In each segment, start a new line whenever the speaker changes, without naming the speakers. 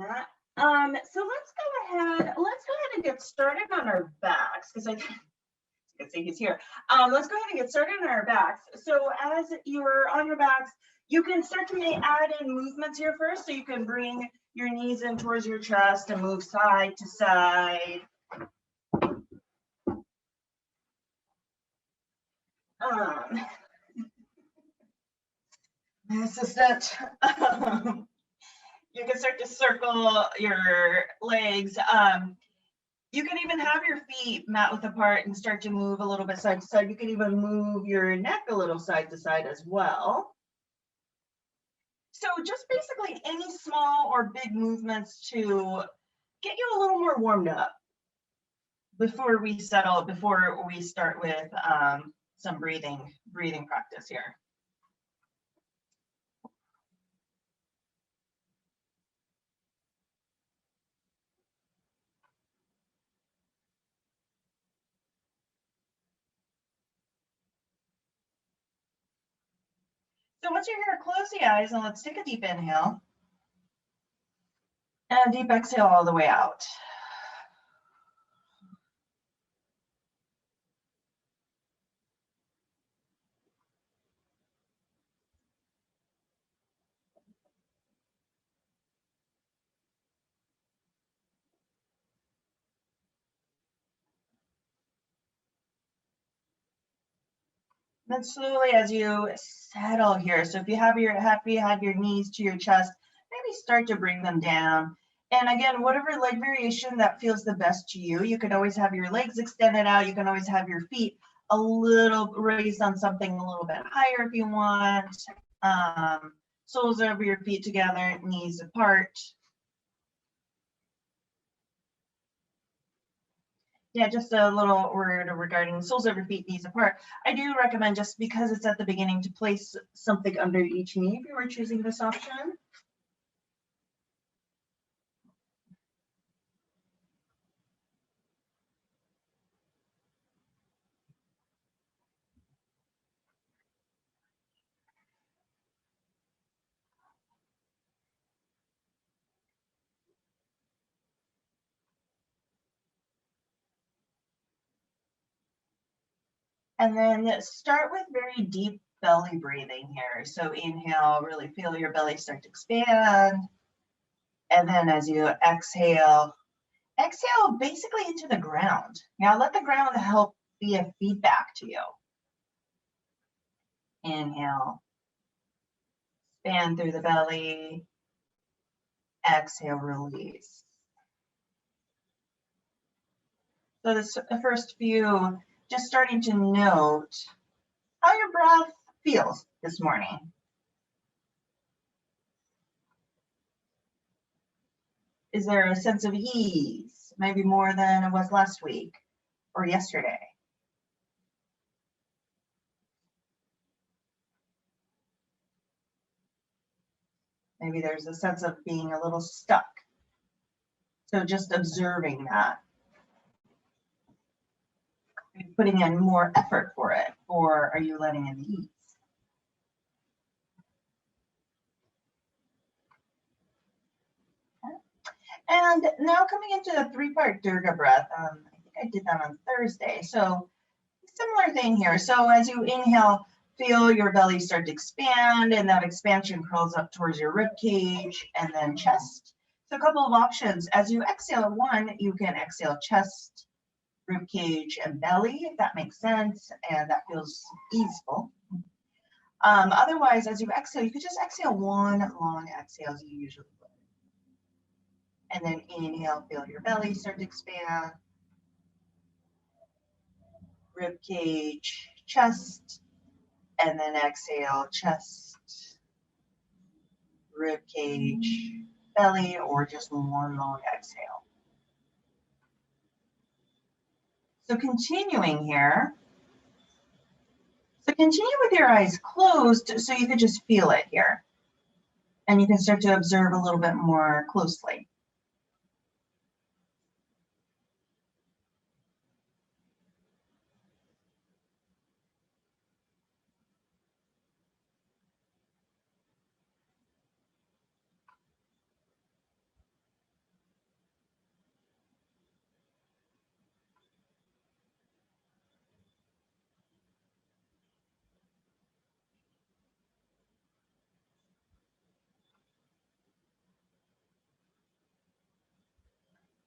on that. So let's go ahead and get started on our backs, because I can see he's here. Let's go ahead and get started on our backs. So as you're on your backs, you can start to add in movements here first. So you can bring your knees in towards your chest and move side to side. My assistant. You can start to circle your legs. You can even have your feet mat width apart and start to move a little bit side to side. You can even move your neck a little side to side as well. So just basically any small or big movements to get you a little more warmed up before we start with some breathing practice here. So once you're here, close the eyes and let's take a deep inhale and a deep exhale all the way out. Then slowly as you settle here, so if you have your knees to your chest, maybe start to bring them down. And again, whatever leg variation that feels the best to you, you can always have your legs extended out. You can always have your feet a little raised on something a little bit higher if you want. Soles over your feet together, knees apart. Yeah, just a little word regarding soles over feet, knees apart. I do recommend, just because it's at the beginning, to place something under each knee if you were choosing this option. And then start with very deep belly breathing here. So inhale, really feel your belly start to expand. And then as you exhale basically into the ground. Now let the ground help be a feedback to you. Inhale, expand through the belly. Exhale, release. So the first few, just starting to note how your breath feels this morning. Is there a sense of ease, maybe more than it was last week or yesterday? Maybe there's a sense of being a little stuck. So just observing that. Are you putting in more effort for it, or are you letting it ease? And now coming into the 3-part Durga breath. I think I did that on Thursday. So similar thing here. So as you inhale, feel your belly start to expand, and that expansion curls up towards your rib cage and then chest. So a couple of options. As you exhale, one, you can exhale chest, rib cage, and belly, if that makes sense, and that feels easeful. Otherwise, as you exhale, you could just exhale one long exhale as you usually would. And then inhale, feel your belly start to expand, rib cage, chest, and then exhale, chest, rib cage, belly, or just one long exhale. So continuing here. So continue with your eyes closed so you can just feel it here. And you can start to observe a little bit more closely.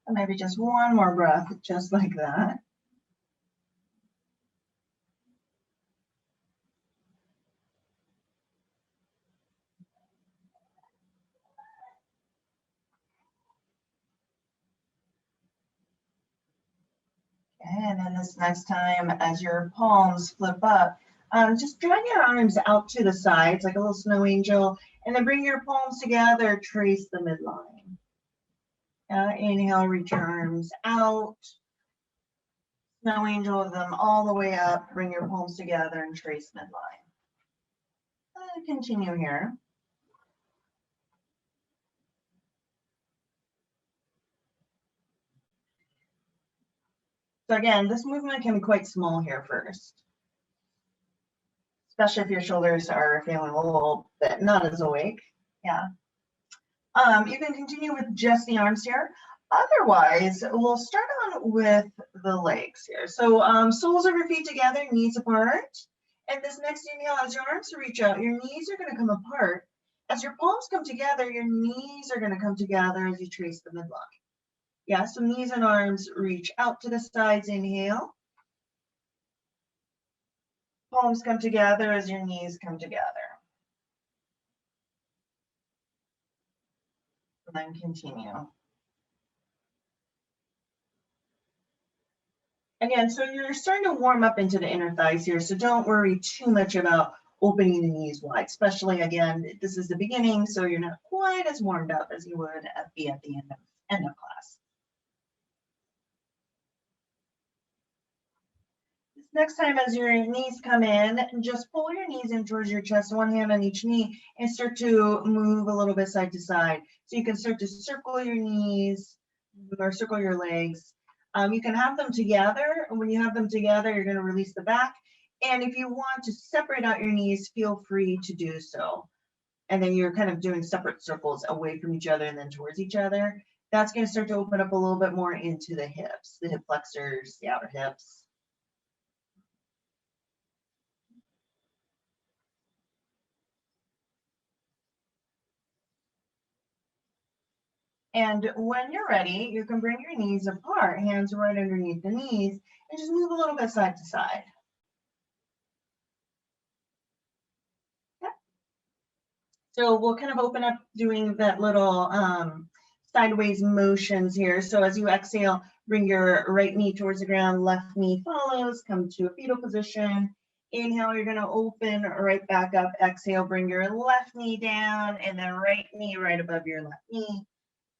And maybe just one more breath, just like that. And then this next time, as your palms flip up, just drag your arms out to the sides like a little snow angel, and then bring your palms together, trace the midline. Inhale, reach your arms out. Snow angel them all the way up, bring your palms together and trace midline. Continue here. So again, this movement can be quite small here first, especially if your shoulders are feeling a little bit not as awake. Yeah. You can continue with just the arms here. Otherwise, we'll start on with the legs here. So soles of your feet together, knees apart. And this next inhale, as your arms reach out, your knees are going to come apart. As your palms come together, your knees are going to come together as you trace the midline. Yeah, so knees and arms reach out to the sides, inhale. Palms come together as your knees come together. And then continue. Again, so you're starting to warm up into the inner thighs here, so don't worry too much about opening the knees wide, especially, again, this is the beginning, so you're not quite as warmed up as you would be at the end of class. Next time, as your knees come in, just pull your knees in towards your chest, one hand on each knee, and start to move a little bit side to side. So you can start to circle your knees or circle your legs. You can have them together. When you have them together, you're going to release the back. And if you want to separate out your knees, feel free to do so. And then you're kind of doing separate circles away from each other and then towards each other. That's going to start to open up a little bit more into the hips, the hip flexors, the outer hips. And when you're ready, you can bring your knees apart, hands right underneath the knees, and just move a little bit side to side. Okay. So we'll kind of open up doing that little sideways motions here. So as you exhale, bring your right knee towards the ground, left knee follows, come to a fetal position. Inhale, you're going to open right back up. Exhale, bring your left knee down, and then right knee right above your left knee.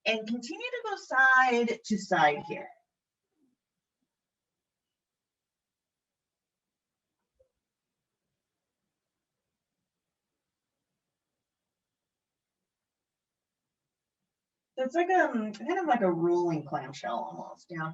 And continue to go side to side here. So it's like kind of like a rolling clamshell almost, yeah.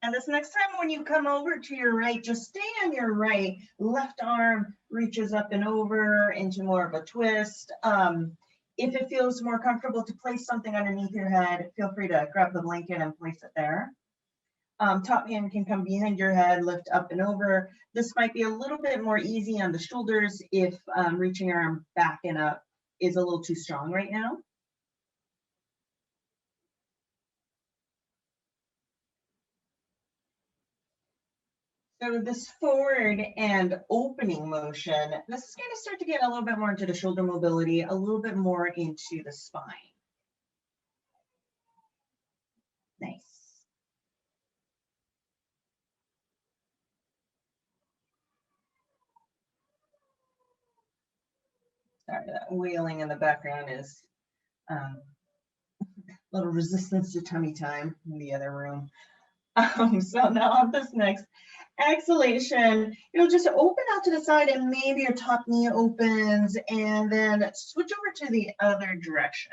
And this next time when you come over to your right, just stay on your right. Left arm reaches up and over into more of a twist. If it feels more comfortable to place something underneath your head, feel free to grab the blanket and place it there. Top hand can come behind your head, lift up and over. This might be a little bit more easy on the shoulders if reaching your arm back and up is a little too strong right now. So this forward and opening motion, this is going to start to get a little bit more into the shoulder mobility, a little bit more into the spine. Nice. Sorry, that wailing in the background is a little resistance to tummy time in the other room. So now on this next exhalation, you'll just open out to the side and maybe your top knee opens and then switch over to the other direction.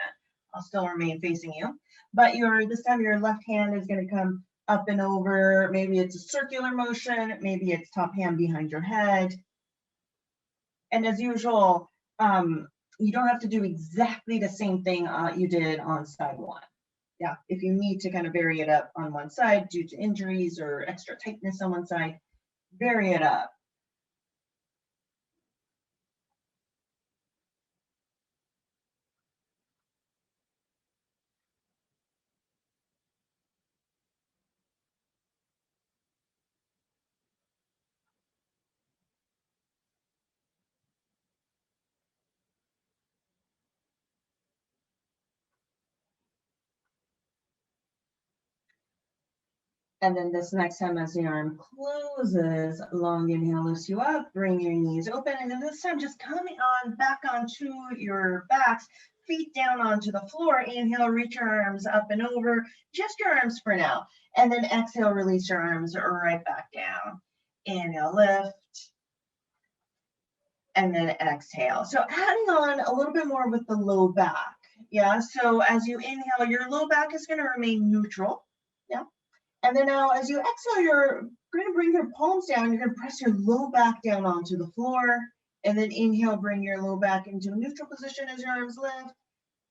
I'll still remain facing you, but this time your left hand is going to come up and over. Maybe it's a circular motion, maybe it's top hand behind your head. And as usual, you don't have to do exactly the same thing you did on side one. Yeah, if you need to kind of vary it up on one side due to injuries or extra tightness on one side, vary it up. And then this next time as the arm closes, long inhale lifts you up, bring your knees open. And then this time just coming on back onto your backs, feet down onto the floor. Inhale, reach your arms up and over, just your arms for now. And then exhale, release your arms right back down. Inhale, lift. And then exhale. So adding on a little bit more with the low back. Yeah, so as you inhale, your low back is going to remain neutral. Yeah. And then now as you exhale, you're going to bring your palms down. You're going to press your low back down onto the floor. And then inhale, bring your low back into a neutral position as your arms lift.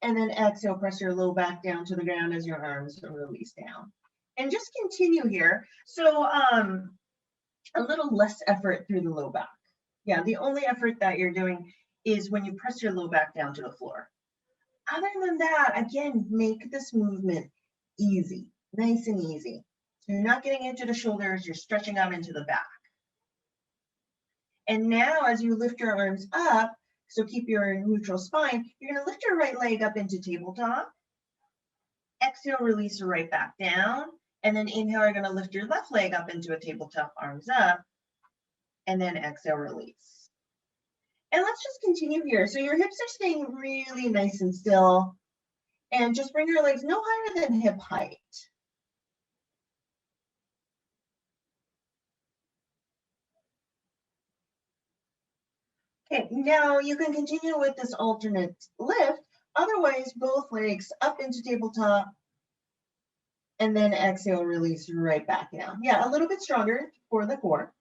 And then exhale, press your low back down to the ground as your arms release down. And just continue here. So a little less effort through the low back. Yeah, the only effort that you're doing is when you press your low back down to the floor. Other than that, again, make this movement easy, nice and easy. So you're not getting into the shoulders, you're stretching out into the back. And now as you lift your arms up, so keep your neutral spine, you're going to lift your right leg up into tabletop. Exhale, release your right back down. And then inhale, you're going to lift your left leg up into a tabletop, arms up. And then exhale, release. And let's just continue here. So your hips are staying really nice and still. And just bring your legs no higher than hip height. Okay, now you can continue with this alternate lift. Otherwise, both legs up into tabletop. And then exhale, release right back down. Yeah, a little bit stronger for the core.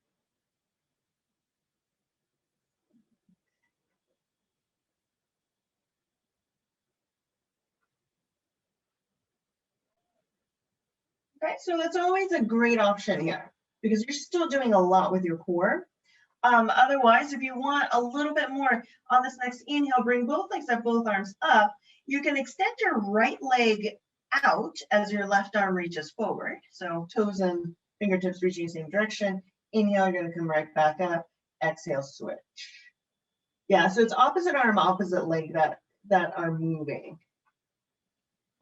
Okay, so that's always a great option here because you're still doing a lot with your core. Otherwise, if you want a little bit more on this next inhale, bring both legs up, both arms up. You can extend your right leg out as your left arm reaches forward. So toes and fingertips reaching the same direction. Inhale, you're going to come right back up. Exhale, switch. Yeah, so it's opposite arm, opposite leg that are moving.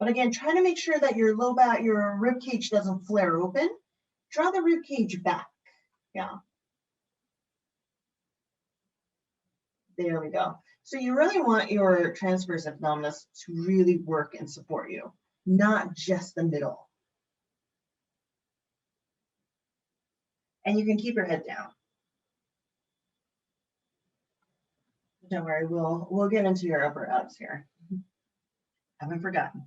But again, try to make sure that your low back, your rib cage doesn't flare open. Draw the rib cage back. Yeah. There we go. So you really want your transverse abdominis to really work and support you, not just the middle. And you can keep your head down. Don't worry, we'll get into your upper abs here. Haven't forgotten.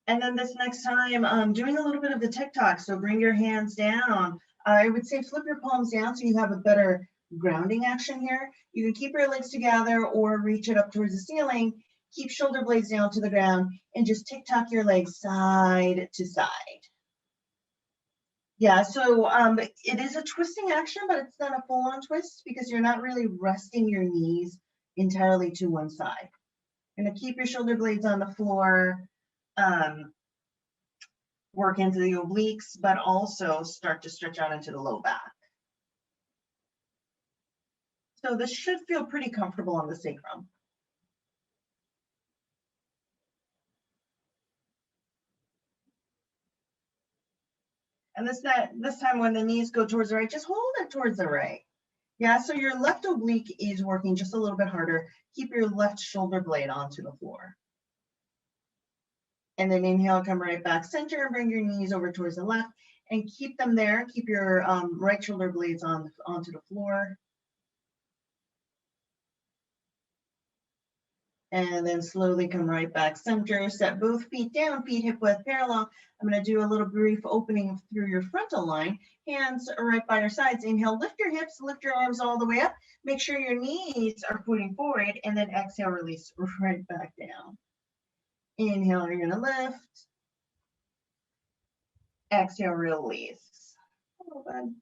And then this next time, doing a little bit of the TikTok. So bring your hands down. I would say flip your palms down so you have a better grounding action here. You can keep your legs together or reach it up towards the ceiling. Keep shoulder blades down to the ground and just TikTok your legs side to side. Yeah, so it is a twisting action, but it's not a full-on twist because you're not really resting your knees entirely to one side. You're gonna keep your shoulder blades on the floor, work into the obliques, but also start to stretch out into the low back. So this should feel pretty comfortable on the sacrum. And this time when the knees go towards the right, just hold it towards the right. Yeah, so your left oblique is working just a little bit harder. Keep your left shoulder blade onto the floor. And then inhale, come right back center and bring your knees over towards the left and keep them there. Keep your right shoulder blades onto the floor. And then slowly come right back center. Set both feet down, feet hip width parallel. I'm going to do a little brief opening through your frontal line. Hands are right by your sides. Inhale, lift your hips, lift your arms all the way up. Make sure your knees are pointing forward. And then exhale, release right back down. Inhale, you're gonna lift. Exhale, release. Oh, good.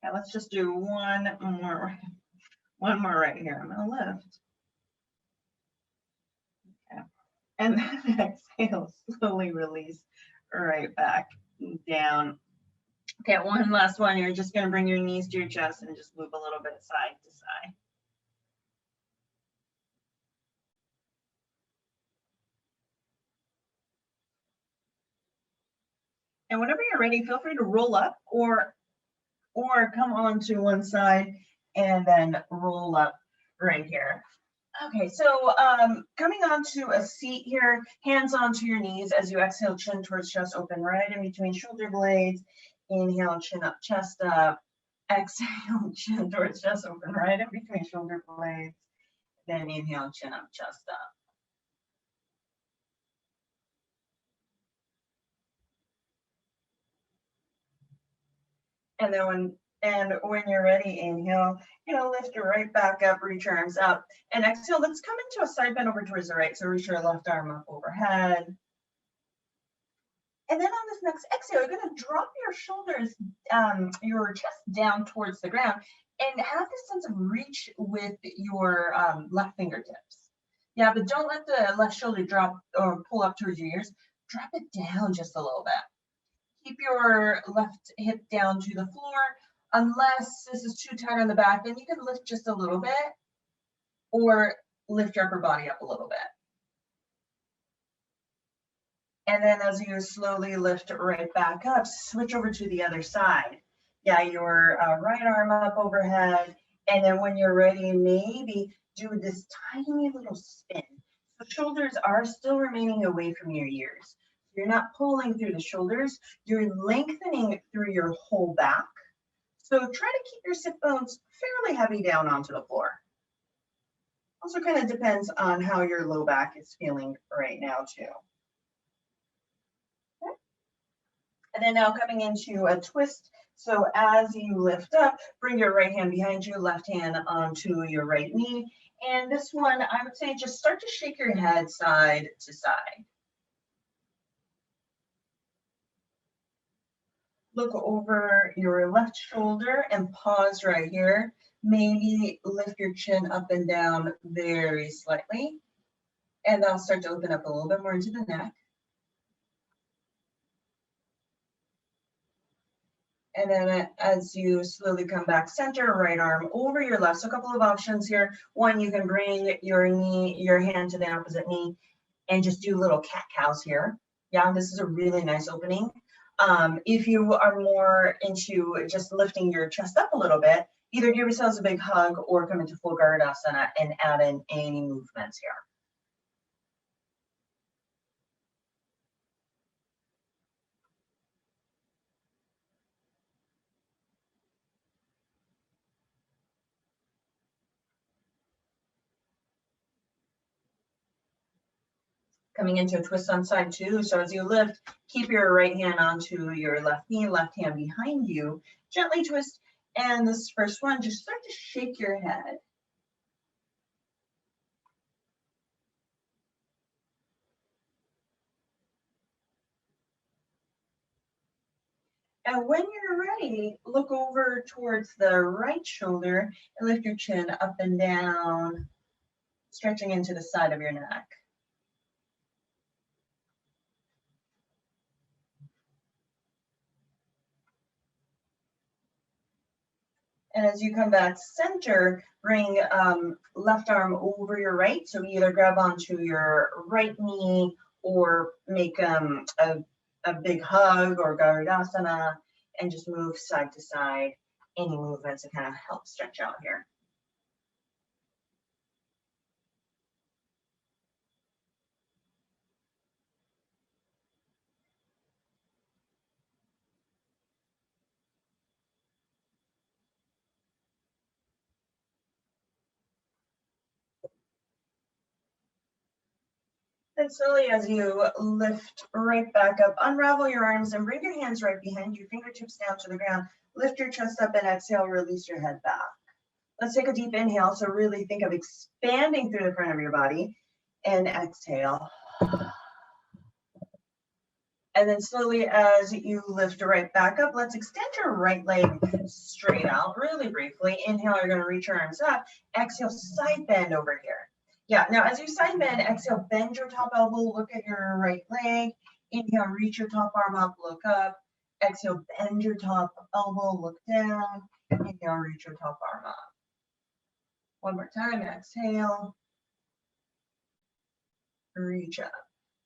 Okay, let's just do one more right here. I'm gonna lift. Okay. And then exhale, slowly release right back down. Okay, one last one. You're just gonna bring your knees to your chest and just move a little bit side to side. And whenever you're ready, feel free to roll up or come on to one side and then roll up right here. Okay, so coming onto a seat here, hands onto your knees as you exhale, chin towards chest open, right in between shoulder blades. Inhale, chin up, chest up. Exhale, chin towards chest open, right in between shoulder blades. Then inhale, chin up, chest up. And then when you're ready, inhale, lift your right back up, reach your arms up, and exhale. Let's come into a side bend over towards the right. So reach your left arm up overhead. And then on this next exhale, you're going to drop your shoulders, your chest down towards the ground, and have this sense of reach with your left fingertips. Yeah, but don't let the left shoulder drop or pull up towards your ears. Drop it down just a little bit. Keep your left hip down to the floor. Unless this is too tight on the back, then you can lift just a little bit or lift your upper body up a little bit. And then as you slowly lift right back up, switch over to the other side. Yeah, your right arm up overhead. And then when you're ready, maybe do this tiny little spin. The shoulders are still remaining away from your ears. You're not pulling through the shoulders, you're lengthening through your whole back. So try to keep your sit bones fairly heavy down onto the floor. Also kind of depends on how your low back is feeling right now too. Okay. And then now coming into a twist. So as you lift up, bring your right hand behind you, left hand onto your right knee. And this one, I would say just start to shake your head side to side. Look over your left shoulder and pause right here. Maybe lift your chin up and down very slightly. And that'll start to open up a little bit more into the neck. And then as you slowly come back center, right arm over your left. So a couple of options here. One, you can bring your hand to the opposite knee and just do little cat-cows here. Yeah, this is a really nice opening. If you are more into just lifting your chest up a little bit, either give yourselves a big hug or come into full Garudasana and add in any movements here. Coming into a twist on side two. So as you lift, keep your right hand onto your left knee, left hand behind you, gently twist. And this first one, just start to shake your head. And when you're ready, look over towards the right shoulder and lift your chin up and down, stretching into the side of your neck. And as you come back center, bring left arm over your right. So either grab onto your right knee or make a big hug or Garudasana and just move side to side. Any movements to kind of help stretch out here. Then slowly as you lift right back up, unravel your arms and bring your hands right behind you, fingertips down to the ground. Lift your chest up and exhale, release your head back. Let's take a deep inhale. So really think of expanding through the front of your body and exhale. And then slowly as you lift right back up, let's extend your right leg straight out really briefly. Inhale, you're going to reach your arms up. Exhale, side bend over here. Yeah, now as you side bend, exhale, bend your top elbow, look at your right leg. Inhale, reach your top arm up, look up. Exhale, bend your top elbow, look down. Inhale, reach your top arm up. One more time, exhale. Reach up.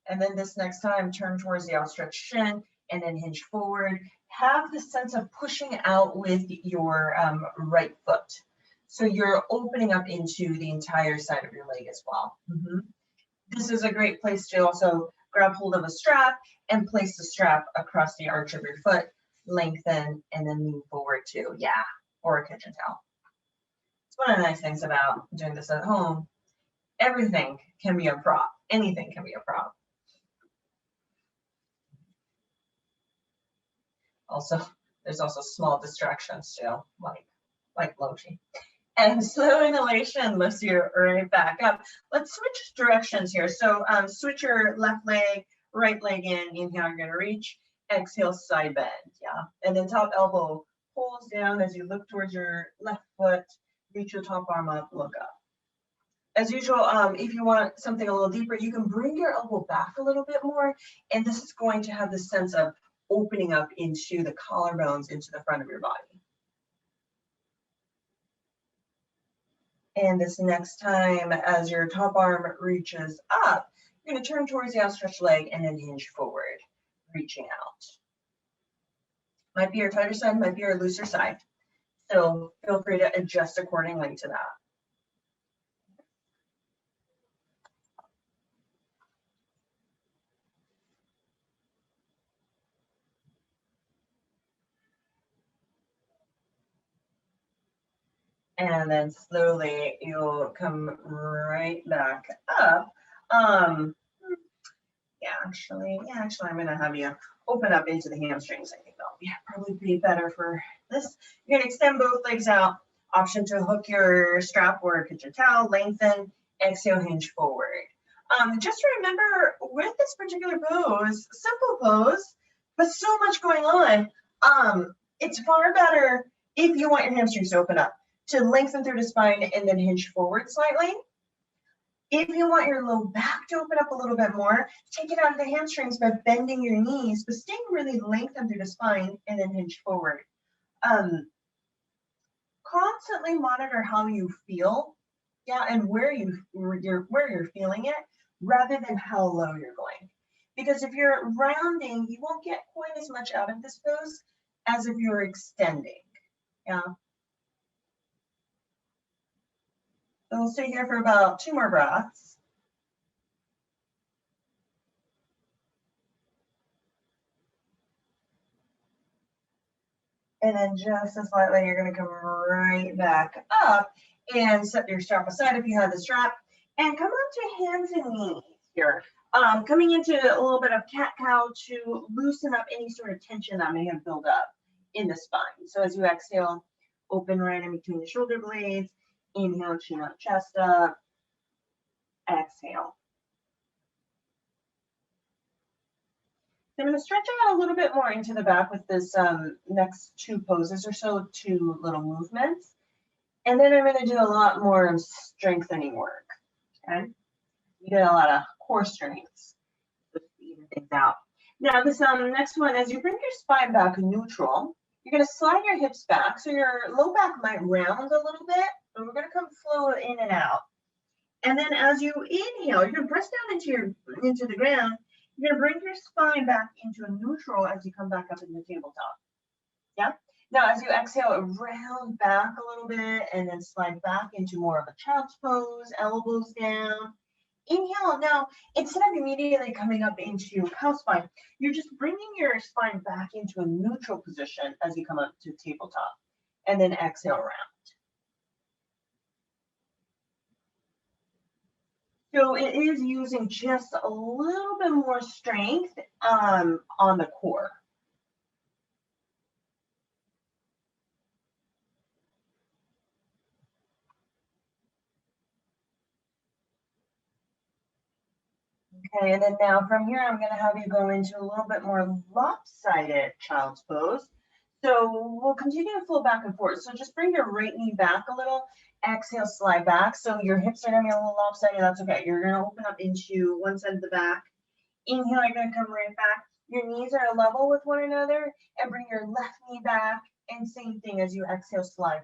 And then this next time, turn towards the outstretched shin and then hinge forward. Have the sense of pushing out with your right foot. So you're opening up into the entire side of your leg as well. This is a great place to also grab hold of a strap and place the strap across the arch of your foot, lengthen, and then move forward to, or a kitchen towel. It's one of the nice things about doing this at home. Everything can be a prop. Anything can be a prop. Also, there's also small distractions too, like Lunge. And slow inhalation lifts you right back up. Let's switch directions here. So switch your left leg, right leg in. Inhale, you're going to reach. Exhale, side bend. And then top elbow pulls down as you look towards your left foot. Reach your top arm up, look up. As usual, if you want something a little deeper, you can bring your elbow back a little bit more. And this is going to have the sense of opening up into the collarbones, into the front of your body. And this next time, as your top arm reaches up, you're going to turn towards the outstretched leg and then hinge forward, reaching out. Might be your tighter side, might be your looser side. So feel free to adjust accordingly to that. And then slowly you'll come right back up. Actually, I'm going to have you open up into the hamstrings. I think that'll probably be better for this. You're going to extend both legs out. Option to hook your strap or a kitchen towel, lengthen, exhale, hinge forward. Just remember with this particular pose, simple pose, but so much going on. It's far better if you want your hamstrings to open up, to lengthen through the spine and then hinge forward slightly. If you want your low back to open up a little bit more, take it out of the hamstrings by bending your knees, but staying really lengthened through the spine and then hinge forward. Constantly monitor how you feel, and where you're feeling it, rather than how low you're going. Because if you're rounding, you won't get quite as much out of this pose as if you're extending. So we'll stay here for about 2 more breaths. And then just as lightly, you're going to come right back up and set your strap aside if you have the strap. And come onto hands and knees here. Coming into a little bit of cat-cow to loosen up any sort of tension that may have built up in the spine. So as you exhale, open right in between the shoulder blades. Inhale, chin up, chest up. Exhale. So I'm going to stretch out a little bit more into the back with this next 2 poses or so, 2 little movements. And then I'm going to do a lot more strengthening work. Okay? You get a lot of core strengths to even things out. Now this next one, as you bring your spine back neutral, you're going to slide your hips back. So your low back might round a little bit, but we're going to come flow in and out. And then as you inhale, you're going to press down into the ground. You're going to bring your spine back into a neutral as you come back up in the tabletop. Yeah. Now, as you exhale, round back a little bit and then slide back into more of a child's pose, elbows down. Inhale. Now, instead of immediately coming up into cow spine, you're just bringing your spine back into a neutral position as you come up to tabletop. And then exhale, round. So it is using just a little bit more strength on the core. Okay, and then now from here, I'm going to have you go into a little bit more lopsided child's pose. So we'll continue to flow back and forth. So just bring your right knee back a little. Exhale, slide back. So your hips are going to be a little lopsided. That's okay. You're going to open up into one side of the back. Inhale, you're going to come right back. Your knees are level with one another. And bring your left knee back. And same thing as you exhale, slide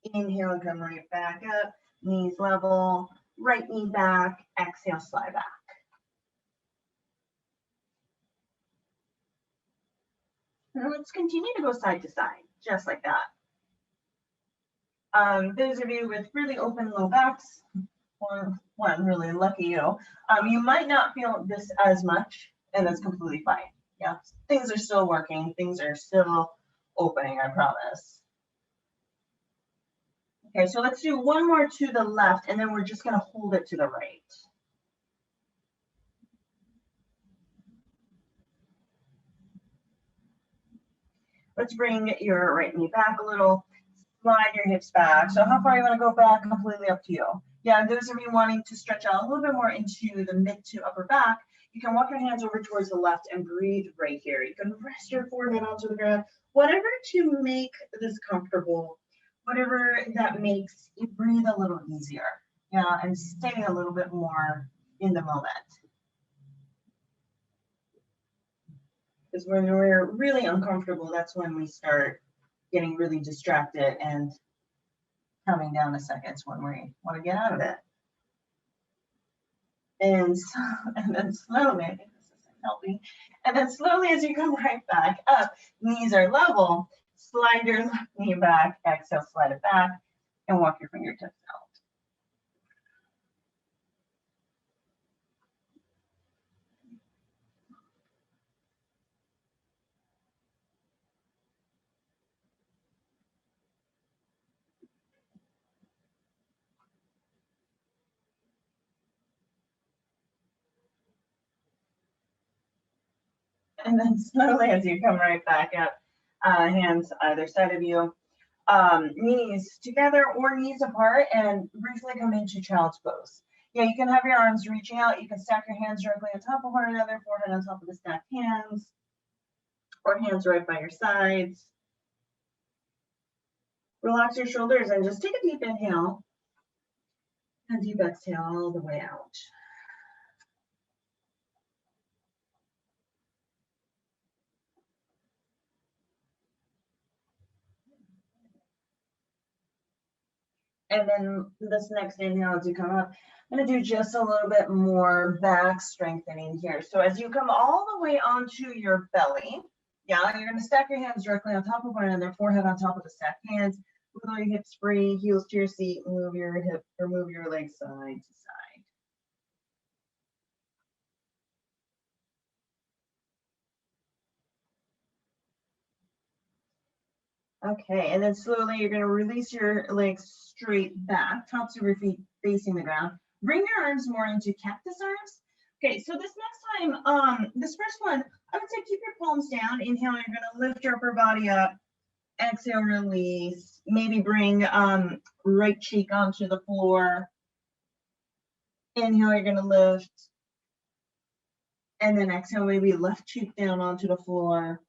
back. Inhale and come right back up. Knees level. Right knee back. Exhale, slide back. Now let's continue to go side to side, just like that. Those of you with really open low backs, or one really lucky you, you might not feel this as much, and that's completely fine. Yeah, things are still working. Things are still opening, I promise. Okay, so let's do one more to the left, and then we're just going to hold it to the right. Let's bring your right knee back a little. Slide your hips back. So how far you want to go back, completely up to you. Yeah, those of you wanting to stretch out a little bit more into the mid to upper back, you can walk your hands over towards the left and breathe right here. You can rest your forehead onto the ground, whatever to make this comfortable, whatever that makes you breathe a little easier, yeah, and stay a little bit more in the moment. Because when we're really uncomfortable, that's when we start getting really distracted and coming down a second when we want to get out of it. And then slowly, I think this isn't helping. And then slowly as you come right back up, knees are level, slide your left knee back, exhale, slide it back, and walk your fingertips out. And then slowly as you come right back up, hands either side of you, knees together or knees apart, and briefly come into child's pose. Yeah, you can have your arms reaching out. You can stack your hands directly on top of one another, forehead on top of the stacked hands, or hands right by your sides. Relax your shoulders and just take a deep inhale and deep exhale all the way out. And then this next inhale, as you come up, I'm going to do just a little bit more back strengthening here. So as you come all the way onto your belly, yeah, you're going to stack your hands directly on top of one another, forehead on top of the stacked hands, wiggle your hips free, heels to your seat, move your hip or move your legs side to side. Okay, and then slowly you're going to release your legs straight back, tops of your feet facing the ground. Bring your arms more into cactus arms. Okay, so this next time, this first one, I would say keep your palms down. Inhale, you're going to lift your upper body up. Exhale, release. Maybe bring right cheek onto the floor. Inhale, you're going to lift. And then exhale, maybe left cheek down onto the floor.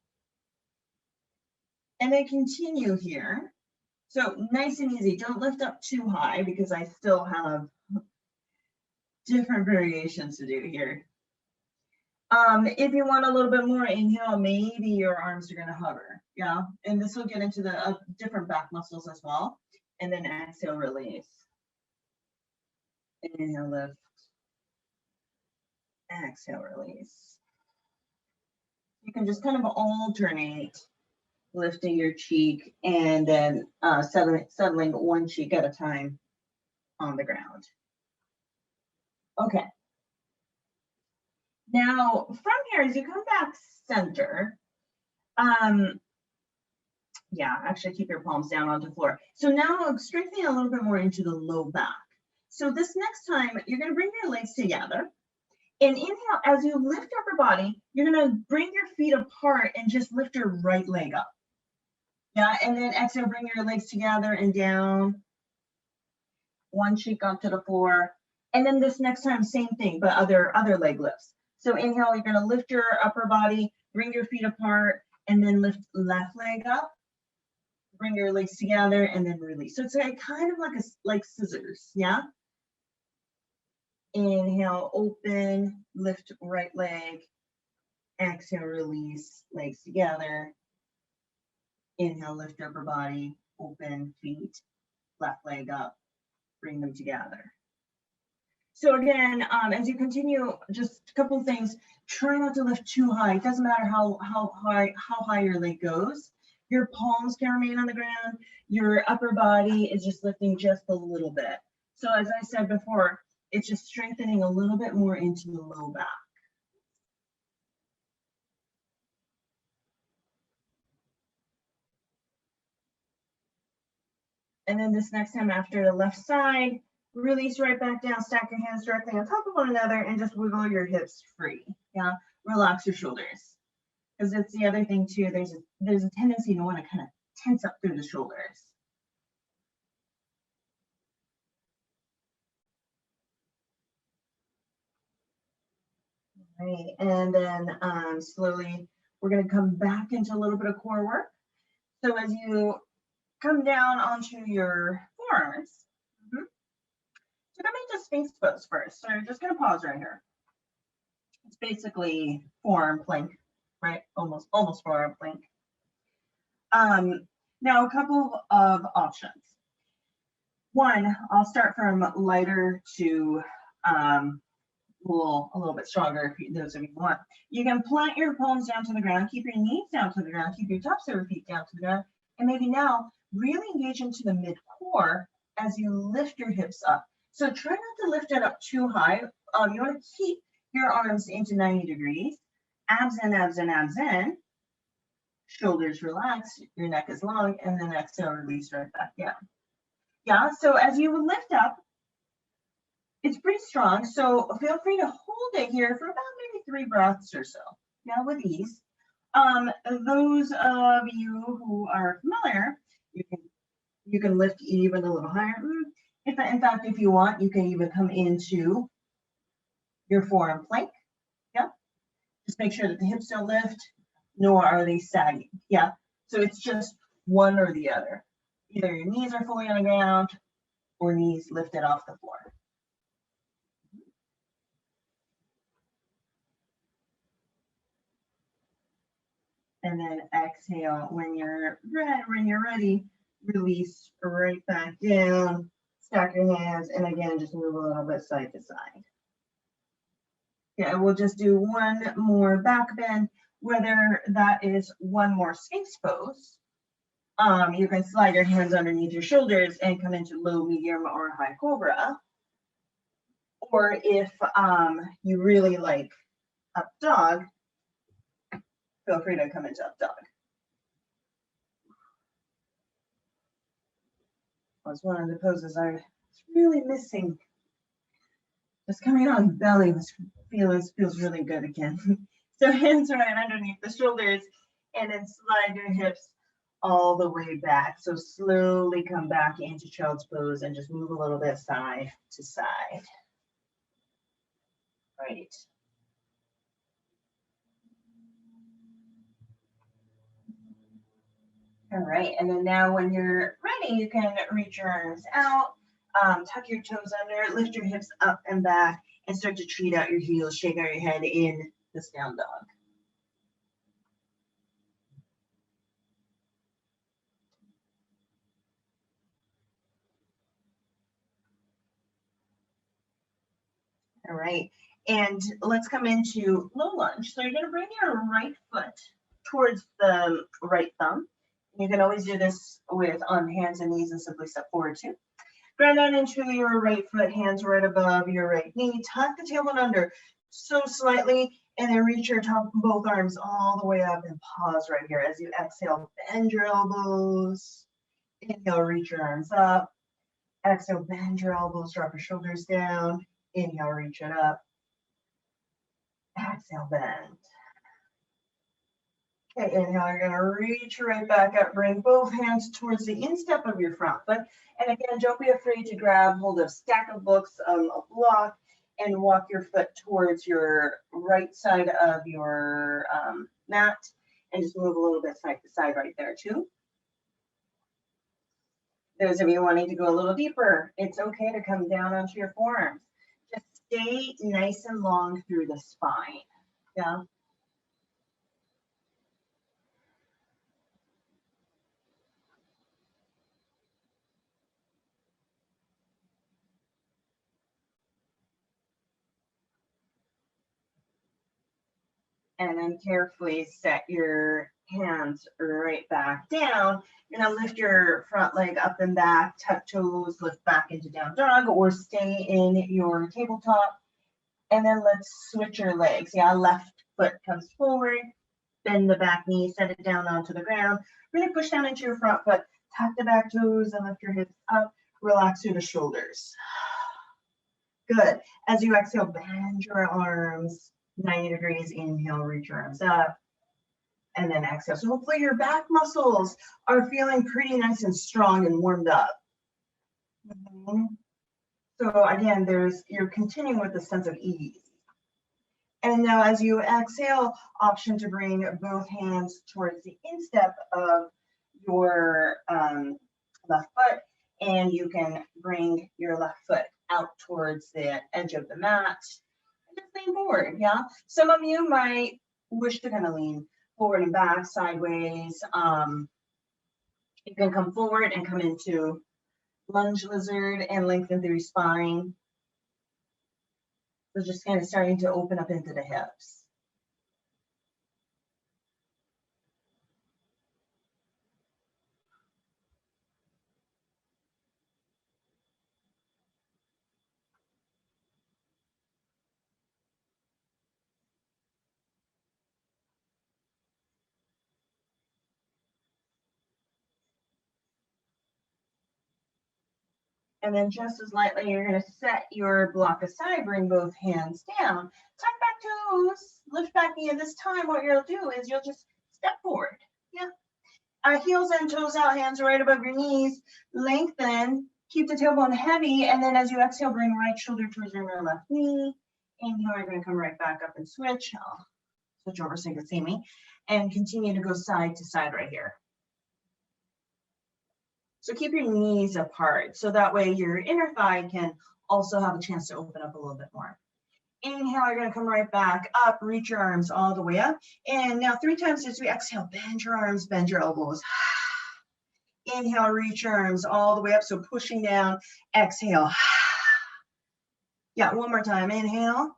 And then continue here. So nice and easy. Don't lift up too high because I still have different variations to do here. If you want a little bit more inhale, maybe your arms are going to hover. Yeah. And this will get into the different back muscles as well. And then exhale, release. Inhale, lift. Exhale, release. You can just kind of alternate lifting your cheek and then settling one cheek at a time on the ground. Okay. Now, from here, as you come back center, Yeah, actually keep your palms down onto the floor. So now strengthening a little bit more into the low back. So this next time, you're going to bring your legs together. And inhale, as you lift upper body, you're going to bring your feet apart and just lift your right leg up. Yeah, and then exhale, bring your legs together and down. One cheek onto the floor. And then this next time, same thing, but other leg lifts. So inhale, you're going to lift your upper body, bring your feet apart, and then lift left leg up. Bring your legs together and then release. So it's like kind of like scissors, yeah? Inhale, open, lift right leg. Exhale, release, legs together. Inhale, lift upper body, open, feet, left leg up, bring them together. So again, as you continue, just a couple of things. Try not to lift too high. It doesn't matter how high your leg goes. Your palms can remain on the ground. Your upper body is just lifting just a little bit. So as I said before, it's just strengthening a little bit more into the low back. And then this next time after the left side, release right back down, stack your hands directly on top of one another and just wiggle your hips free. Yeah, relax your shoulders. Because it's the other thing too, there's a tendency to want to kind of tense up through the shoulders. All right, and then slowly we're going to come back into a little bit of core work. So as you come down onto your forearms, so come into Sphinx pose first. So you're just going to pause right here. It's basically forearm plank, right? Almost forearm plank. Now a couple of options. One, I'll start from lighter to a little bit stronger if those of you want. You can plant your palms down to the ground, keep your knees down to the ground, keep your tops of your feet down to the ground, and maybe now really engage into the mid-core as you lift your hips up. So try not to lift it up too high. You want to keep your arms into 90 degrees, abs in, abs in, abs in. Shoulders relax, your neck is long, and then exhale, release right back down. Yeah, so as you lift up, it's pretty strong, so feel free to hold it here for about maybe 3 breaths or so, yeah, with ease. Those of you who are familiar, you can lift even a little higher. In fact, if you want, you can even come into your forearm plank, yeah? Just make sure that the hips don't lift, nor are they sagging, yeah? So it's just one or the other. Either your knees are fully on the ground or knees lifted off the floor. And then exhale when you're ready, release right back down, stack your hands, and again, just move a little bit side to side. Yeah, we'll just do one more back bend, whether that is one more Sphinx pose. You can slide your hands underneath your shoulders and come into low, medium, or high cobra. Or if you really like up dog, feel free to come into up dog. Was one of the poses I was really missing. Just coming on belly feels really good again. So hands right underneath the shoulders and then slide your hips all the way back. So slowly come back into child's pose and just move a little bit side to side. Right. All right, and then now when you're ready, you can reach your arms out, tuck your toes under, lift your hips up and back, and start to treat out your heels, shake out your head in this down dog. All right, and let's come into low lunge. So you're gonna bring your right foot towards the right thumb. You can always do this with on hands and knees and simply step forward too. Ground down into your right foot, hands right above your right knee, tuck the tailbone under so slightly, And then reach your both arms all the way up and pause right here. As you exhale, bend your elbows. Inhale, reach your arms up. Exhale, bend your elbows, drop your shoulders down. Inhale, reach it up. Exhale, bend. Okay, inhale, you're gonna reach right back up, bring both hands towards the instep of your front foot. And again, don't be afraid to grab hold of a stack of books, a block, and walk your foot towards your right side of your mat, and just move a little bit side to side right there too. Those of you wanting to go a little deeper, it's okay to come down onto your forearms. Just stay nice and long through the spine, yeah? And then carefully set your hands right back down. You're gonna lift your front leg up and back, tuck toes, lift back into down dog, or stay in your tabletop. And then let's switch your legs. Yeah, left foot comes forward, bend the back knee, set it down onto the ground. Really push down into your front foot, tuck the back toes and lift your hips up, relax through the shoulders. Good. As you exhale, bend your arms 90 degrees. Inhale, reach your arms up, and then exhale. So hopefully your back muscles are feeling pretty nice and strong and warmed up. So again, you're continuing with a sense of ease. And now as you exhale, option to bring both hands towards the instep of your left foot, and you can bring your left foot out towards the edge of the mat. Just lean forward, yeah? Some of you might wish to kind of lean forward and back, sideways. You can come forward and come into lunge lizard and lengthen through your spine. So just kind of starting to open up into the hips. And then just as lightly, you're going to set your block aside, bring both hands down, tuck back toes, lift back knee. And this time, what you'll do is you'll just step forward. Yeah. Heels and toes out, hands right above your knees. Lengthen, keep the tailbone heavy. And then as you exhale, bring right shoulder towards your left knee. Inhale, you're going to come right back up and switch. I'll switch over so you can see me. And continue to go side to side right here. So keep your knees apart, so that way your inner thigh can also have a chance to open up a little bit more. Inhale, you're gonna come right back up, reach your arms all the way up. And now 3 times as we exhale, bend your arms, bend your elbows. Inhale, reach your arms all the way up, so pushing down, exhale. Yeah, one more time, inhale.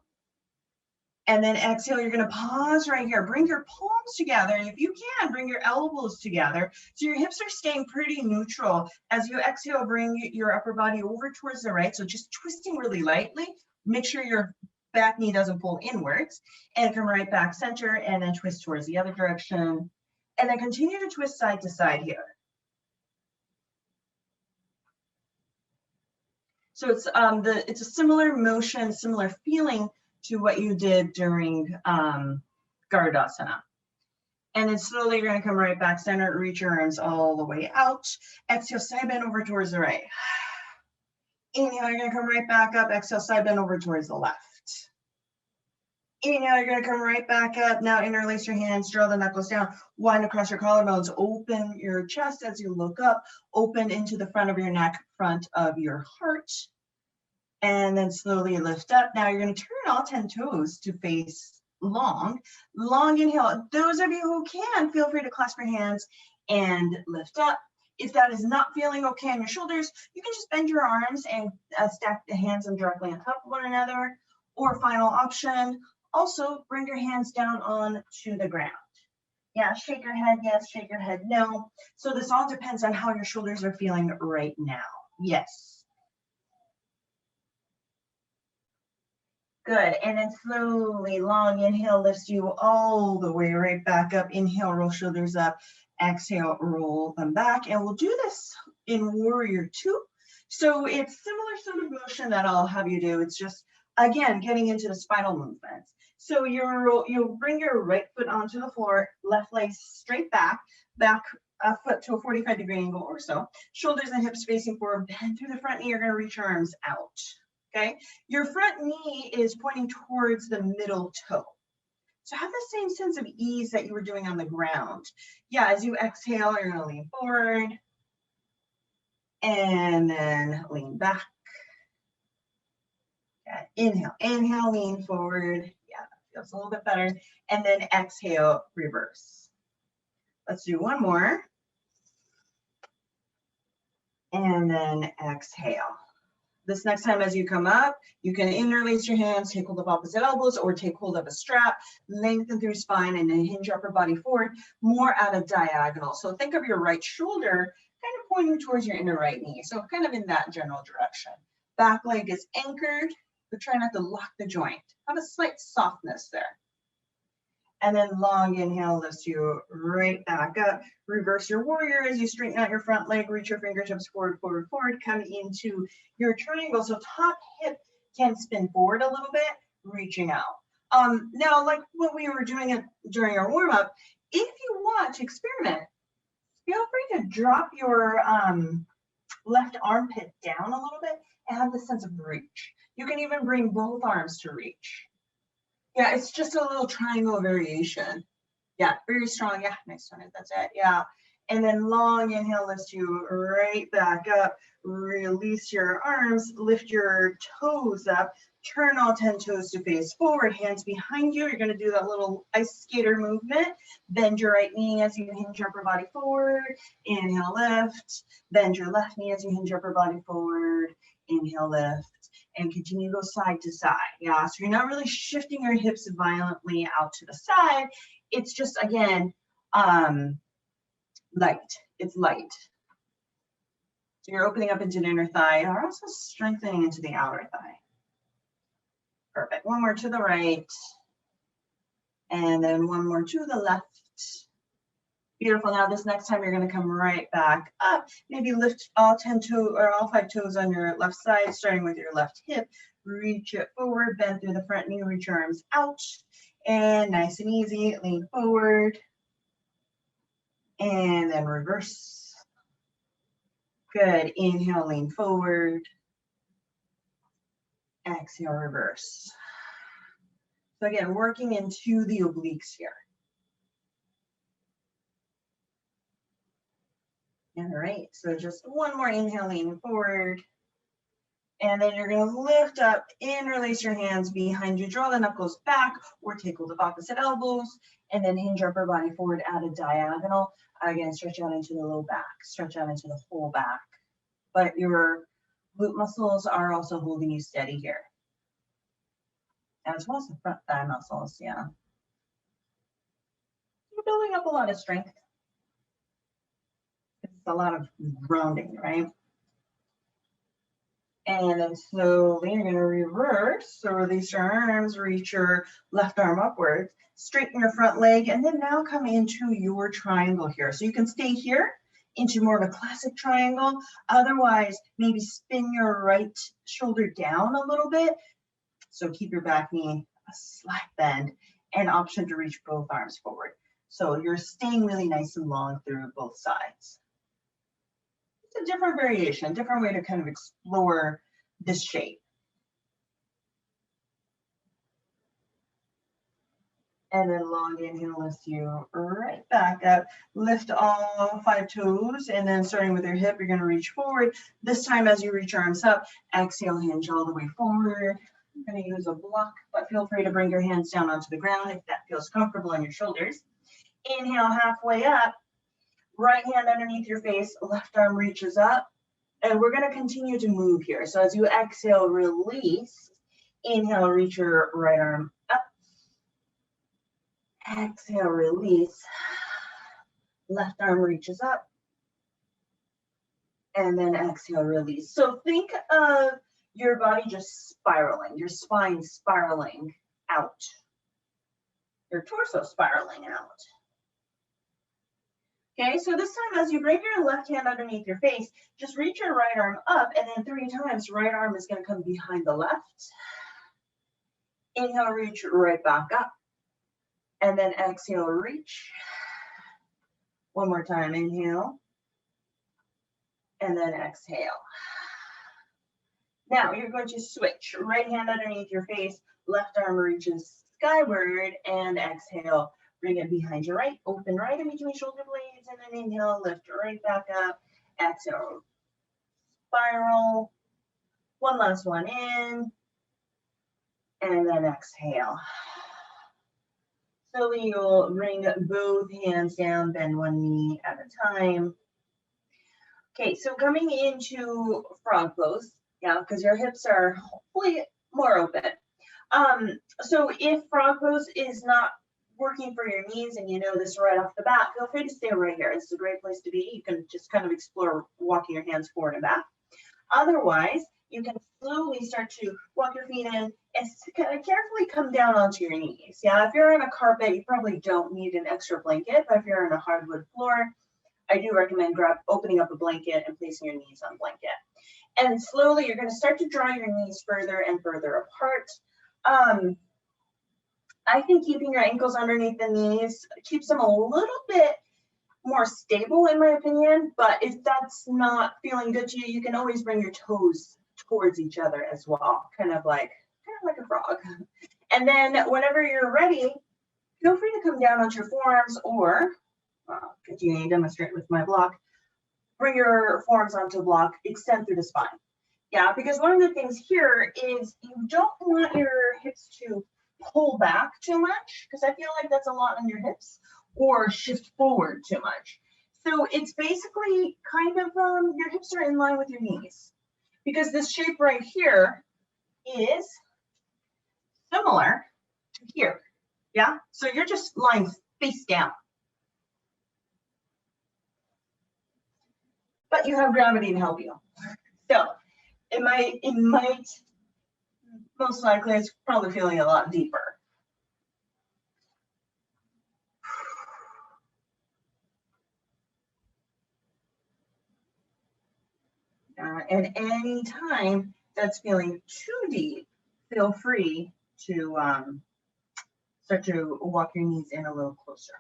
And then exhale, you're gonna pause right here. Bring your palms together. And if you can, bring your elbows together. So your hips are staying pretty neutral. As you exhale, bring your upper body over towards the right. So just twisting really lightly. Make sure your back knee doesn't pull inwards. And come right back center and then twist towards the other direction. And then continue to twist side to side here. So it's a similar motion, similar feeling to what you did during Garudasana. And then slowly you're going to come right back center, reach your arms all the way out. Exhale, side bend over towards the right. Inhale, you're going to come right back up. Exhale, side bend over towards the left. Inhale, you're going to come right back up. Now interlace your hands, draw the knuckles down, wind across your collarbones, open your chest as you look up, open into the front of your neck, front of your heart. And then slowly lift up. Now you're going to turn all 10 toes to face long. Long inhale. Those of you who can, feel free to clasp your hands and lift up. If that is not feeling okay on your shoulders, you can just bend your arms and stack the hands directly on top of one another. Or final option, also bring your hands down on to the ground. Yeah, shake your head yes, shake your head no. So this all depends on how your shoulders are feeling right now. Yes. Good. And then slowly, long inhale lifts you all the way right back up. Inhale, roll shoulders up. Exhale, roll them back. And we'll do this in Warrior Two. So it's similar sort of motion that I'll have you do. It's just, again, getting into the spinal movements. So you'll bring your right foot onto the floor, left leg straight back a foot to a 45-degree angle or so. Shoulders and hips facing forward, bend through the front knee. You're going to reach your arms out. Okay, your front knee is pointing towards the middle toe. So have the same sense of ease that you were doing on the ground. Yeah, as you exhale, you're going to lean forward and then lean back. Yeah, inhale, lean forward. Yeah, that feels a little bit better. And then exhale, reverse. Let's do one more. And then exhale. This next time as you come up, you can interlace your hands, take hold of opposite elbows, or take hold of a strap, lengthen through spine, and then hinge your upper body forward, more at a diagonal. So think of your right shoulder kind of pointing towards your inner right knee. So kind of in that general direction. Back leg is anchored, but try not to lock the joint. Have a slight softness there. And then long inhale lifts you right back up. Reverse your warrior as you straighten out your front leg, reach your fingertips forward, forward, forward, come into your triangle. So top hip can spin forward a little bit, reaching out. Now, like what we were doing it during our warm-up, if you want to experiment, feel free to drop your left armpit down a little bit and have the sense of reach. You can even bring both arms to reach. Yeah, it's just a little triangle variation. Yeah, very strong. Yeah, nice one. That's it. Yeah. And then long inhale lifts you right back up. Release your arms, lift your toes up, turn all 10 toes to face forward, hands behind you. You're going to do that little ice skater movement. Bend your right knee as you hinge your upper body forward. Inhale, lift. Bend your left knee as you hinge your upper body forward. Inhale, lift. And continue to go side to side. Yeah, so you're not really shifting your hips violently out to the side. It's just, again, light. It's light. So you're opening up into the inner thigh. You're also strengthening into the outer thigh. Perfect. One more to the right. And then one more to the left. Beautiful. Now this next time you're going to come right back up. Maybe lift all 10 toes or all 5 toes on your left side, starting with your left hip. Reach it forward, bend through the front knee, reach your arms out. And nice and easy, lean forward. And then reverse. Good. Inhale, lean forward. Exhale, reverse. So again, working into the obliques here. All right, so just one more inhale, lean forward. And then you're going to lift up, interlace your hands behind you, draw the knuckles back, or take hold of opposite elbows, and then hinge your upper body forward at a diagonal. Again, stretch out into the low back, stretch out into the whole back. But your glute muscles are also holding you steady here. As well as the front thigh muscles, yeah. You're building up a lot of strength. It's a lot of rounding, right? And then slowly you're going to reverse. So release your arms, reach your left arm upwards, straighten your front leg, and then now come into your triangle here. So you can stay here into more of a classic triangle. Otherwise, maybe spin your right shoulder down a little bit. So keep your back knee a slight bend, and option to reach both arms forward. So you're staying really nice and long through both sides. It's a different variation, different way to kind of explore this shape. And then long inhale lifts you right back up. Lift all 5 toes, and then starting with your hip, you're going to reach forward. This time as you reach your arms up, exhale, hinge all the way forward. I'm going to use a block, but feel free to bring your hands down onto the ground if that feels comfortable on your shoulders. Inhale halfway up. Right hand underneath your face, left arm reaches up, and we're going to continue to move here. So as you exhale, release. Inhale, reach your right arm up. Exhale, release. Left arm reaches up. And then exhale, release. So think of your body just spiraling, your spine spiraling out, your torso spiraling out. Okay, so this time as you bring your left hand underneath your face, just reach your right arm up, and then 3 times, right arm is going to come behind the left. Inhale, reach right back up. And then exhale, reach. One more time, inhale. And then exhale. Now you're going to switch. Right hand underneath your face, left arm reaches skyward, and exhale. Bring it behind your right, open right in between shoulder blades, and then inhale, lift right back up. Exhale, spiral. One last one in, and then exhale. Slowly you'll bring both hands down, bend one knee at a time. Okay, so coming into frog pose, yeah, because your hips are hopefully more open. So if frog pose is not working for your knees and you know this right off the bat, feel free to stay right here. This is a great place to be. You can just kind of explore walking your hands forward and back. Otherwise, you can slowly start to walk your feet in and kind of carefully come down onto your knees. Yeah, if you're on a carpet, you probably don't need an extra blanket, but if you're on a hardwood floor, I do recommend opening up a blanket and placing your knees on blanket. And slowly, you're going to start to draw your knees further and further apart. I think keeping your ankles underneath the knees keeps them a little bit more stable, in my opinion. But if that's not feeling good to you, you can always bring your toes towards each other as well, kind of like a frog. And then whenever you're ready, feel free to come down onto your forearms, or continue to demonstrate with my block. Bring your forearms onto the block, extend through the spine. Yeah, because one of the things here is you don't want your hips to pull back too much, because I feel like that's a lot on your hips, or shift forward too much. So it's basically kind of your hips are in line with your knees, because this shape right here is similar to here. Yeah, so you're just lying face down, but you have gravity to help you. So it might most likely it's probably feeling a lot deeper. And any time that's feeling too deep, feel free to start to walk your knees in a little closer.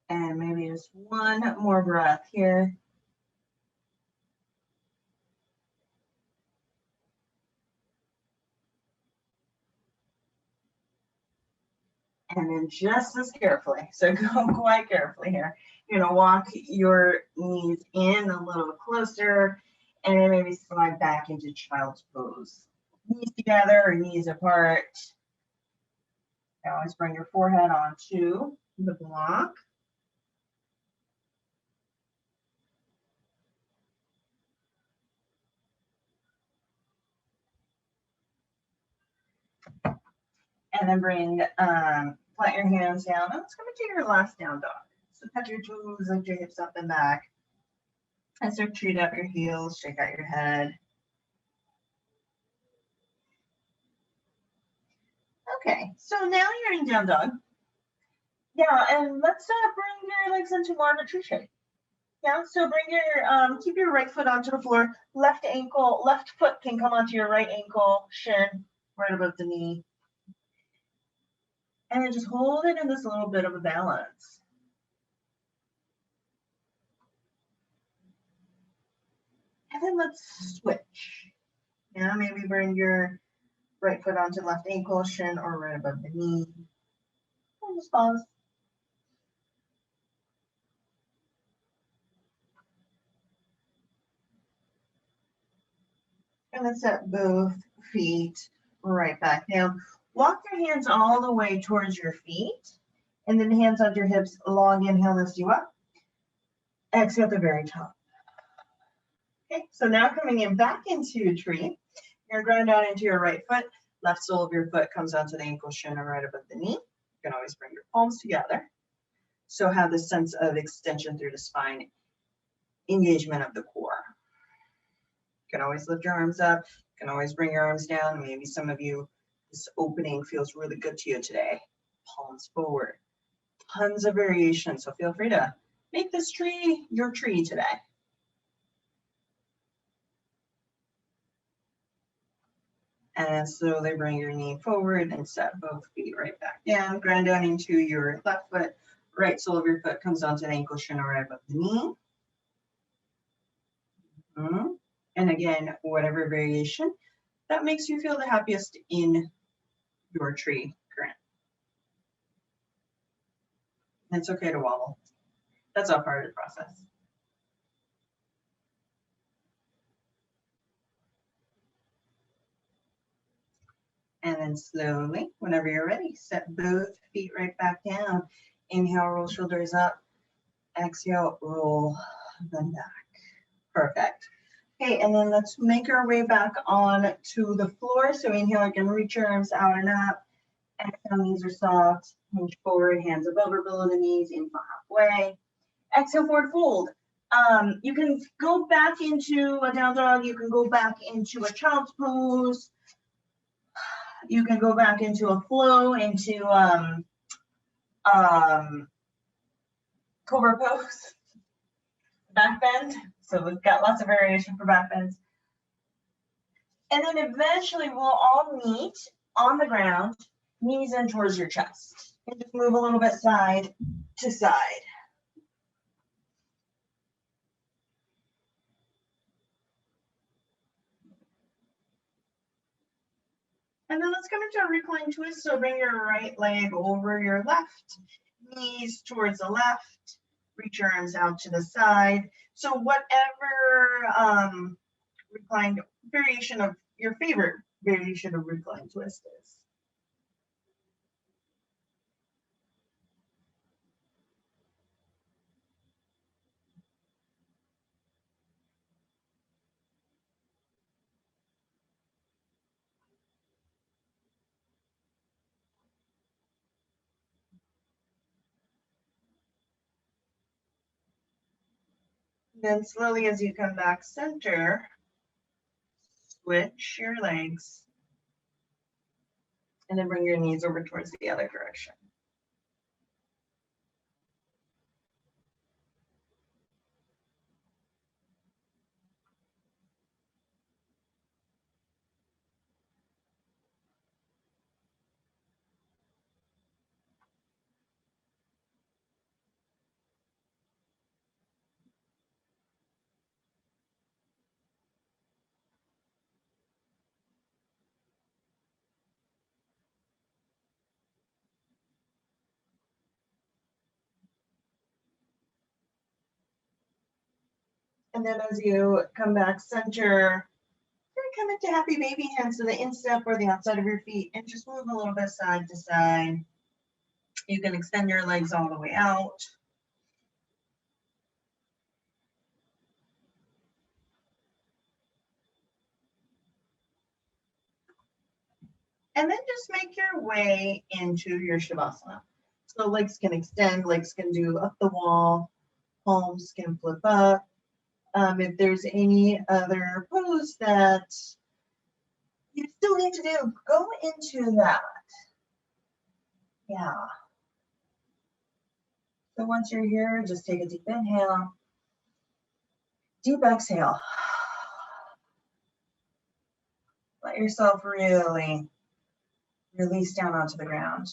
And maybe just one more breath here. And then just as carefully, so go quite carefully here. You're gonna walk your knees in a little closer, and then maybe slide back into child's pose. Knees together or knees apart. Always bring your forehead onto the block. And then bring, flat your hands down. And let's come into your last down dog. So touch your toes, lift your hips up and back. And start to treat out your heels, shake out your head. Okay, so now you're in down dog. Yeah, and let's bring your legs into more of a tree shape. Yeah, so bring your, keep your right foot onto the floor. Left foot can come onto your right ankle, shin, right above the knee. And then just hold it in this little bit of a balance. And then let's switch. Yeah, maybe bring your right foot onto left ankle, shin, or right above the knee. And just pause. And then set both feet right back down. Walk your hands all the way towards your feet, and then hands on your hips. Long inhale lifts you up. Exhale at the very top. Okay, so now coming in back into a tree, you're going to ground down into your right foot. Left sole of your foot comes onto the ankle shin or right above the knee. You can always bring your palms together. So have this sense of extension through the spine, engagement of the core. You can always lift your arms up. You can always bring your arms down. Maybe some of you, this opening feels really good to you today. Palms forward. Tons of variation, so feel free to make this tree your tree today. And slowly bring your knee forward and set both feet right back down. Ground down into your left foot. Right sole of your foot comes onto the ankle shin or right above the knee. And again, whatever variation that makes you feel the happiest in your tree current. It's okay to wobble. That's all part of the process. And then slowly, whenever you're ready, set both feet right back down. Inhale, roll shoulders up. Exhale, roll them back. Perfect. Okay, and then let's make our way back on to the floor. So inhale, again, reach your arms out and up. Exhale, knees are soft. Hinge forward, hands above or below the knees, inhale halfway. Exhale, forward fold. You can go back into a down dog. You can go back into a child's pose. You can go back into a flow, into cobra pose, back bend. So we've got lots of variation for back bends. And then eventually we'll all meet on the ground, knees in towards your chest. And just move a little bit side to side. And then let's come into a recline twist. So bring your right leg over your left, knees towards the left, reach your arms out to the side. So whatever reclined variation of your favorite variation of recline twist is. Then slowly as you come back center, switch your legs and then bring your knees over towards the other direction. And then as you come back center, come into happy baby hands to the instep or the outside of your feet and just move a little bit side to side. You can extend your legs all the way out. And then just make your way into your Shavasana. So legs can extend, legs can do up the wall, palms can flip up. If there's any other pose that you still need to do, go into that. Yeah. So once you're here, just take a deep inhale, deep exhale. Let yourself really release down onto the ground.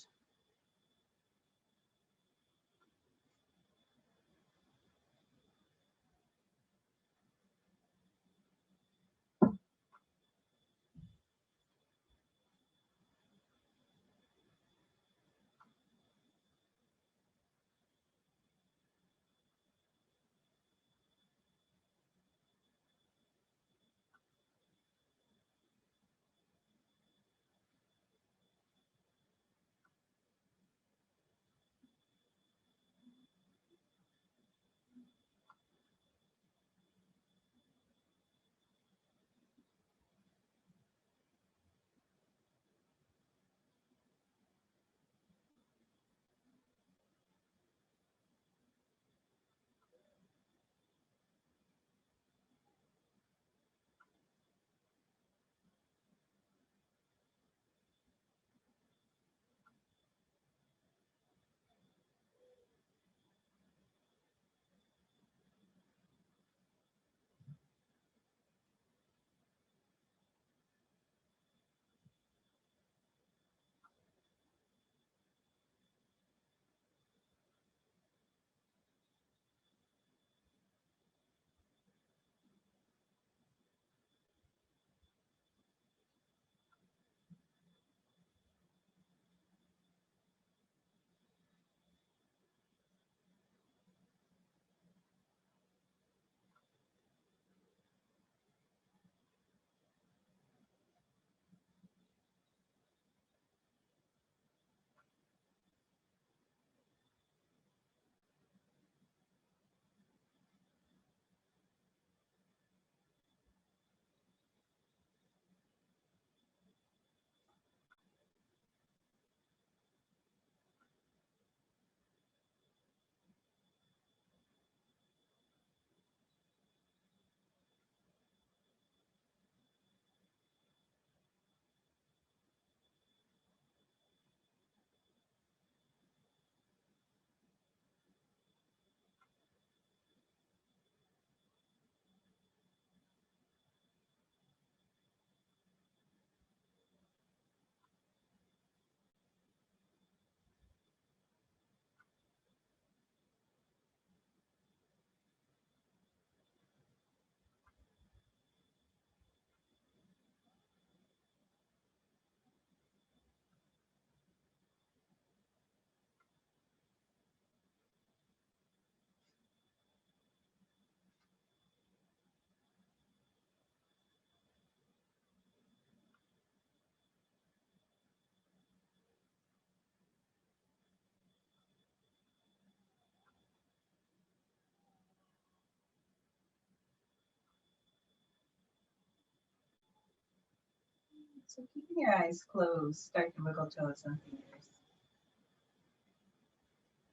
So keeping your eyes closed, start to wiggle toes and fingers.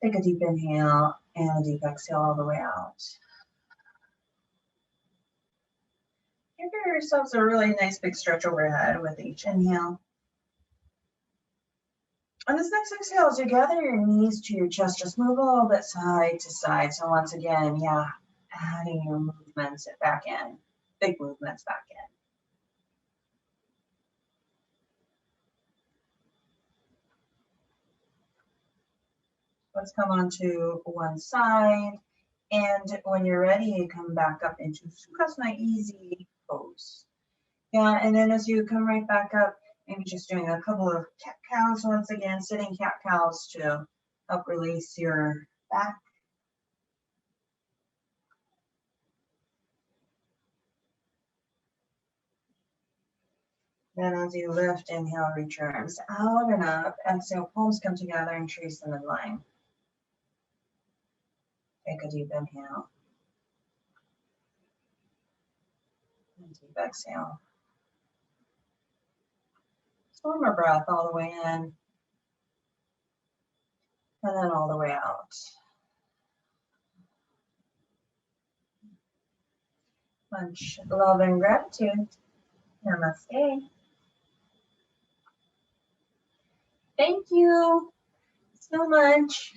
Take a deep inhale and a deep exhale all the way out. Give yourselves a really nice big stretch overhead with each inhale. On this next exhale, as you gather your knees to your chest, just move a little bit side to side. So once again, yeah, adding your movements back in, big movements back in. Let's come onto one side. And when you're ready, come back up into Sukhasana, easy pose. Yeah, and then as you come right back up, maybe just doing a couple of cat cows once again, sitting cat cows to help release your back. Then as you lift, inhale, reach your arms out and up. Exhale, palms come together and trace them in line. Take a deep inhale. And deep exhale. So one more breath all the way in. And then all the way out. Much love and gratitude. Namaste. Thank you so much.